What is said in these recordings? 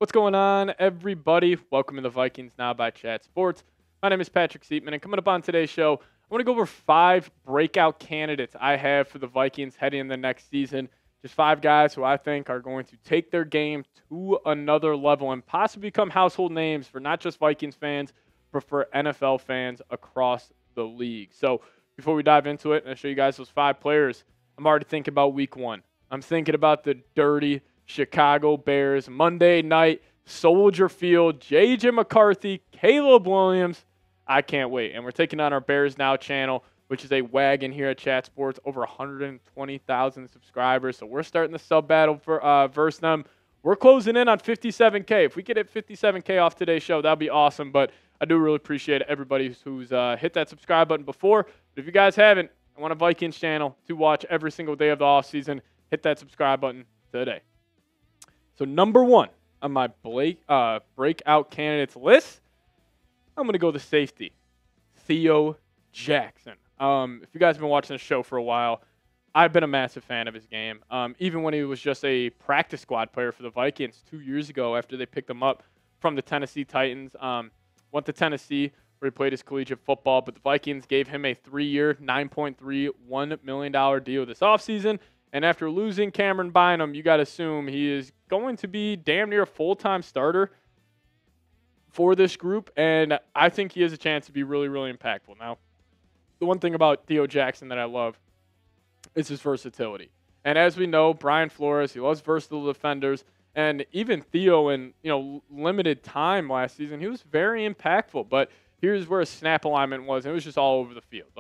What's going on, everybody? Welcome to the Vikings Now by Chat Sports. My name is Patrick Siepman, and coming up on today's show, I want to go over 5 breakout candidates I have for the Vikings heading in the next season. Just 5 guys who I think are going to take their game to another level and possibly become household names for not just Vikings fans, but for NFL fans across the league. So before we dive into it, and I'll show you guys those 5 players, I'm already thinking about week 1. I'm thinking about the dirty Chicago Bears, Monday night, Soldier Field, J.J. McCarthy, Caleb Williams. I can't wait. And we're taking on our Bears Now channel, which is a wagon here at Chat Sports, over 120,000 subscribers. So we're starting the sub battle for versus them. We're closing in on 57K. If we could hit 57K off today's show, that'd be awesome. But I do really appreciate everybody who's hit that subscribe button before. But if you guys haven't, I want a Vikings channel to watch every single day of the offseason. Hit that subscribe button today. So number 1 on my breakout candidates list, I'm going to go the safety, Theo Jackson. If you guys have been watching the show for a while, I've been a massive fan of his game. Even when he was just a practice squad player for the Vikings 2 years ago after they picked him up from the Tennessee Titans. Went to Tennessee where he played his collegiate football, but the Vikings gave him a 3-year, $9.31 million deal this offseason. And after losing Cameron Bynum, you got to assume he is going to be damn near a full-time starter for this group. And I think he has a chance to be really, really impactful. Now, the one thing about Theo Jackson that I love is his versatility. And as we know, Brian Flores, he loves versatile defenders. And even Theo in limited time last season, he was very impactful. But here's where his snap alignment was. And it was just all over the field.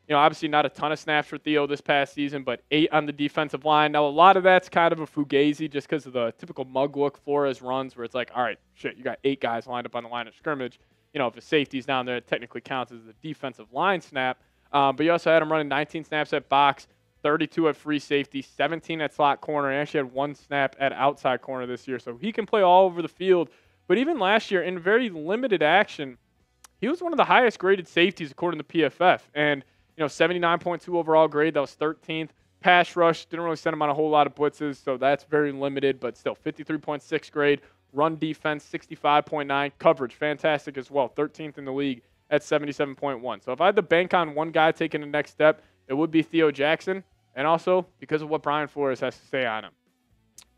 Obviously not a ton of snaps for Theo this past season, but 8 on the defensive line. Now, a lot of that's kind of a fugazi just because of the typical mug look Flores runs where it's like, all right, shit, you got 8 guys lined up on the line of scrimmage. If the safety's down there, it technically counts as a defensive line snap. But you also had him running 19 snaps at box, 32 at free safety, 17 at slot corner. He actually had 1 snap at outside corner this year. So he can play all over the field. But even last year, in very limited action, he was one of the highest graded safeties according to PFF. And 79.2 overall grade. That was 13th. Pass rush, didn't really send him on a whole lot of blitzes, so that's very limited, but still 53.6 grade. Run defense, 65.9. Coverage, fantastic as well. 13th in the league at 77.1. So if I had to bank on one guy taking the next step, it would be Theo Jackson, and also because of what Brian Flores has to say on him.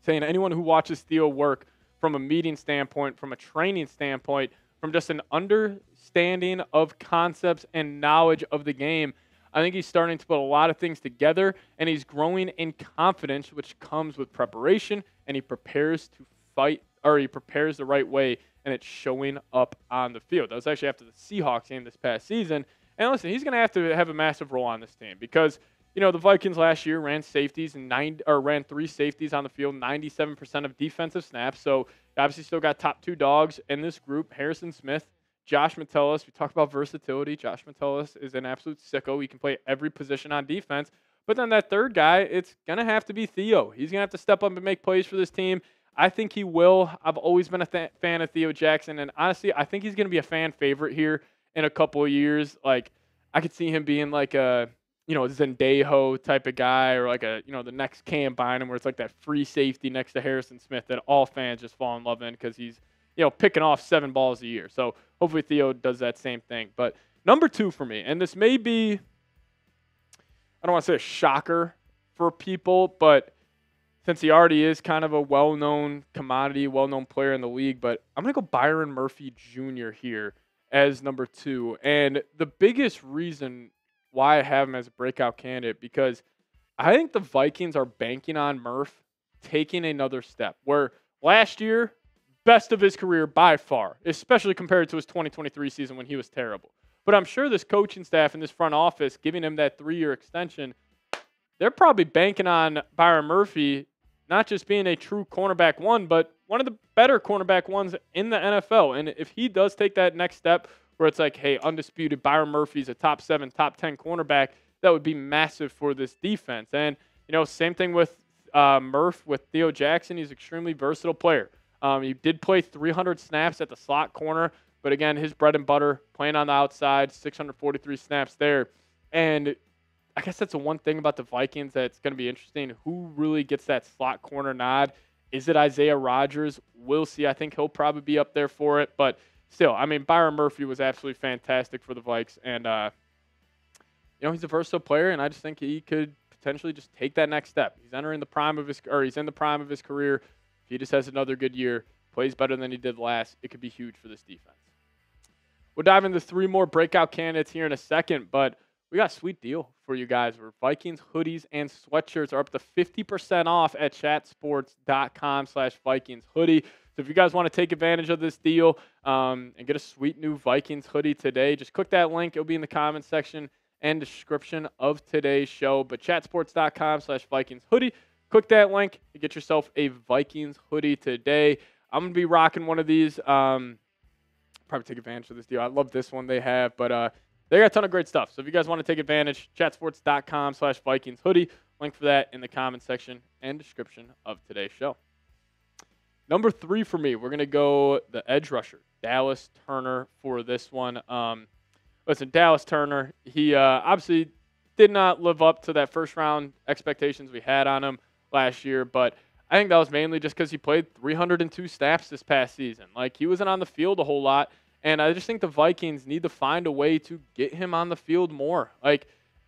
Saying anyone who watches Theo work from a meeting standpoint, from a training standpoint, from just an understanding of concepts and knowledge of the game, I think he's starting to put a lot of things together, and he's growing in confidence, which comes with preparation, and he prepares to fight, or he prepares the right way, and it's showing up on the field. That was actually after the Seahawks game this past season. And listen, he's going to have a massive role on this team because, the Vikings last year ran safeties and ran 3 safeties on the field, 97% of defensive snaps. So obviously still got top 2 dogs in this group, Harrison Smith, Josh Metellus. We talk about versatility. Josh Metellus is an absolute sicko. He can play every position on defense. But then that third guy, it's going to have to be Theo. He's going to have to step up and make plays for this team. I think he will. I've always been a fan of Theo Jackson. And honestly, I think he's going to be a fan favorite here in a couple of years. Like, I could see him being like a, Zendejo type of guy, or like a, the next Cam Bynum, where it's like that free safety next to Harrison Smith that all fans just fall in love in because he's, picking off 7 balls a year. So hopefully Theo does that same thing. But number 2 for me, and this may be, I don't want to say a shocker for people, but since he already is kind of a well-known commodity, well-known player in the league, but I'm going to go Byron Murphy Jr. here as number 2. And the biggest reason why I have him as a breakout candidate, because I think the Vikings are banking on Murph taking another step, where last year, best of his career by far, especially compared to his 2023 season when he was terrible. But I'm sure this coaching staff and this front office giving him that 3-year extension, they're probably banking on Byron Murphy not just being a true cornerback 1, but one of the better cornerback 1s in the NFL. And if he does take that next step where it's like, hey, undisputed, Byron Murphy's a top 7, top 10 cornerback, that would be massive for this defense. And, same thing with Murph, with Theo Jackson. He's an extremely versatile player. He did play 300 snaps at the slot corner, but again, his bread and butter, playing on the outside, 643 snaps there. And I guess that's the one thing about the Vikings that's going to be interesting. Who really gets that slot corner nod Is it Isaiah Rodgers? We'll see. I think he'll probably be up there for it. But still, I mean, Byron Murphy was absolutely fantastic for the Vikes. And, he's a versatile player, and I just think he could potentially just take that next step. He's in the prime of his career. If he just has another good year, plays better than he did last, it could be huge for this defense. We'll dive into 3 more breakout candidates here in a second, but we got a sweet deal for you guys where Vikings hoodies and sweatshirts are up to 50% off at chatsports.com/Vikings hoodie. So if you guys want to take advantage of this deal and get a sweet new Vikings hoodie today, just click that link. It'll be in the comments section and description of today's show. But chatsports.com/Vikings hoodie. Click that link to get yourself a Vikings hoodie today. I'm going to be rocking one of these. Probably take advantage of this deal. I love this one they have, but they got a ton of great stuff. So if you guys want to take advantage, chatsports.com/Vikings hoodie. Link for that in the comment section and description of today's show. Number 3 for me, we're going to go the edge rusher, Dallas Turner, for this one. Listen, Dallas Turner, he obviously did not live up to that first-round expectations we had on him last year, but I think that was mainly just because he played 302 snaps this past season. Like, he wasn't on the field a whole lot, and I just think the Vikings need to find a way to get him on the field more. They're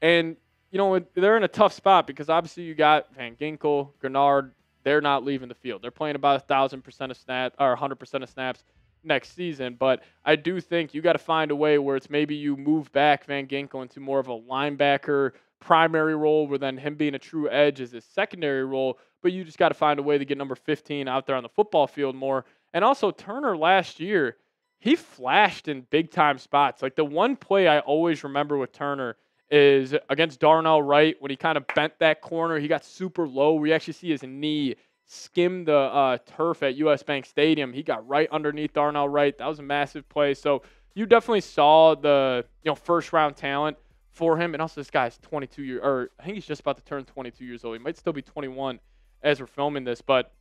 in a tough spot because obviously you got Van Ginkel, Grenard. They're not leaving the field. They're playing about 1,000% of snaps or 100% of snaps next season. But I do think you got to find a way where it's maybe you move back Van Ginkel into more of a linebacker primary role, where then him being a true edge is his secondary role. But you just got to find a way to get number 15 out there on the football field more. And also Turner last year, he flashed in big-time spots. Like, the one play I always remember with Turner is against Darnell Wright when he kind of bent that corner. He got super low where you actually see his knee skim the turf at US Bank Stadium. He got right underneath Darnell Wright. That was a massive play. So you definitely saw the first-round talent for him. And also this guy's 22 years, or I think he's just about to turn 22 years old. He might still be 21 as we're filming this. But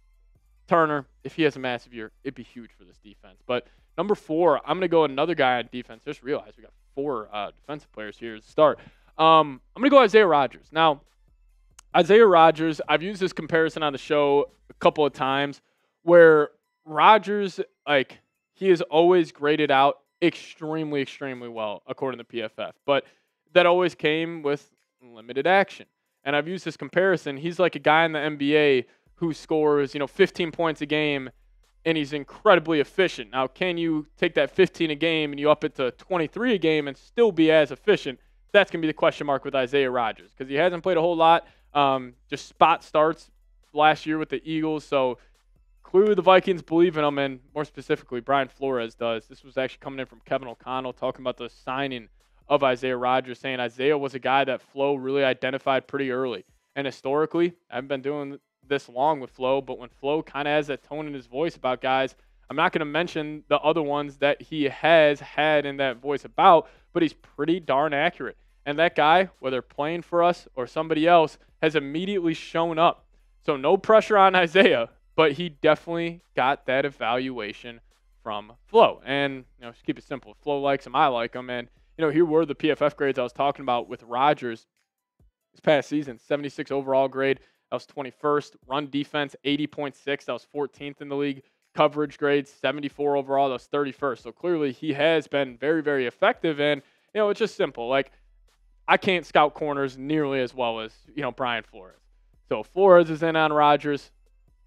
Turner, if he has a massive year, it'd be huge for this defense. But number 4, I'm going to go another guy on defense. Just realized we got 4 defensive players here to start. I'm going to go Isaiah Rodgers. Now, Isaiah Rodgers, I've used this comparison on the show a couple of times where Rodgers, he is always graded out extremely, extremely well, according to PFF. But that always came with limited action. And I've used this comparison. He's like a guy in the NBA who scores, 15 points a game, and he's incredibly efficient. Now, can you take that 15 a game and you up it to 23 a game and still be as efficient? That's going to be the question mark with Isaiah Rodgers because he hasn't played a whole lot. Just spot starts last year with the Eagles. So clearly the Vikings believe in him, and more specifically, Brian Flores does. This was actually coming in from Kevin O'Connell talking about the signing of Isaiah Rodgers, saying Isaiah was a guy that Flo really identified pretty early. And historically, I haven't been doing this long with Flo, but when Flo kind of has that tone in his voice about guys, I'm not going to mention the other ones that he has had in that voice about, but he's pretty darn accurate. And that guy, whether playing for us or somebody else, has immediately shown up. So no pressure on Isaiah, but he definitely got that evaluation from Flo. And, just keep it simple. If Flo likes him, I like him. And, here were the PFF grades I was talking about with Rodgers this past season. 76 overall grade. That was 21st. Run defense, 80.6. That was 14th in the league. Coverage grade, 74 overall. That was 31st. So clearly he has been very, very effective. And, it's just simple. I can't scout corners nearly as well as, Brian Flores. So Flores is in on Rodgers.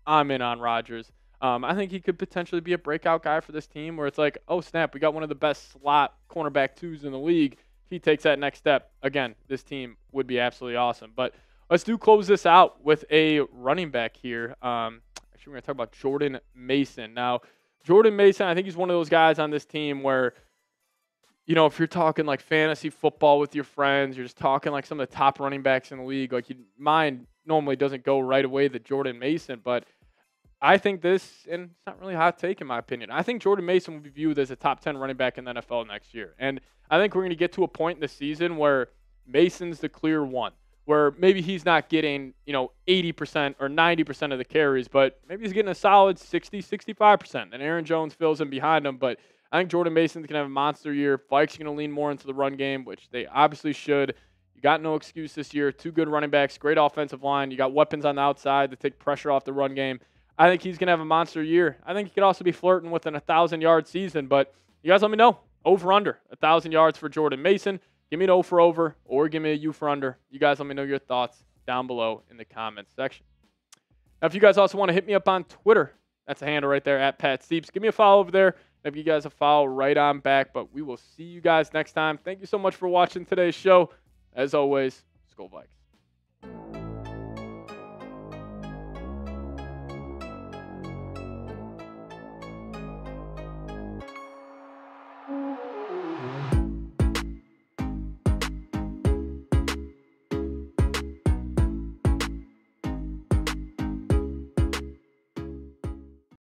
I'm in on Rodgers. I think he could potentially be a breakout guy for this team where it's like, oh, snap, we got one of the best slot cornerback 2s in the league. If he takes that next step, again, this team would be absolutely awesome. But let's close this out with a running back here. Actually, we're going to talk about Jordan Mason. Now, Jordan Mason, I think he's one of those guys on this team where, if you're talking like fantasy football with your friends, you're just talking like some of the top running backs in the league, like your mind normally doesn't go right away to Jordan Mason. But I think this, and it's not really a hot take in my opinion, I think Jordan Mason will be viewed as a top 10 running back in the NFL next year. And I think we're going to get to a point in the season where Mason's the clear one, where maybe he's not getting, 80% or 90% of the carries, but maybe he's getting a solid 60, 65%. And Aaron Jones fills in behind him. But I think Jordan Mason's going to have a monster year. Vikes are going to lean more into the run game, which they obviously should. You got no excuse this year. 2 good running backs, great offensive line. You got weapons on the outside to take pressure off the run game. I think he's going to have a monster year. I think he could also be flirting with an 1,000-yard season. But you guys let me know. Over-under 1,000 yards for Jordan Mason. Give me an O for over or give me a U for under. You guys let me know your thoughts down below in the comments section. Now, if you guys also want to hit me up on Twitter, that's a handle right there, at Pat Sieps. Give me a follow over there. Give you guys a follow right on back. But we will see you guys next time. Thank you so much for watching today's show. As always, Skol Vikes.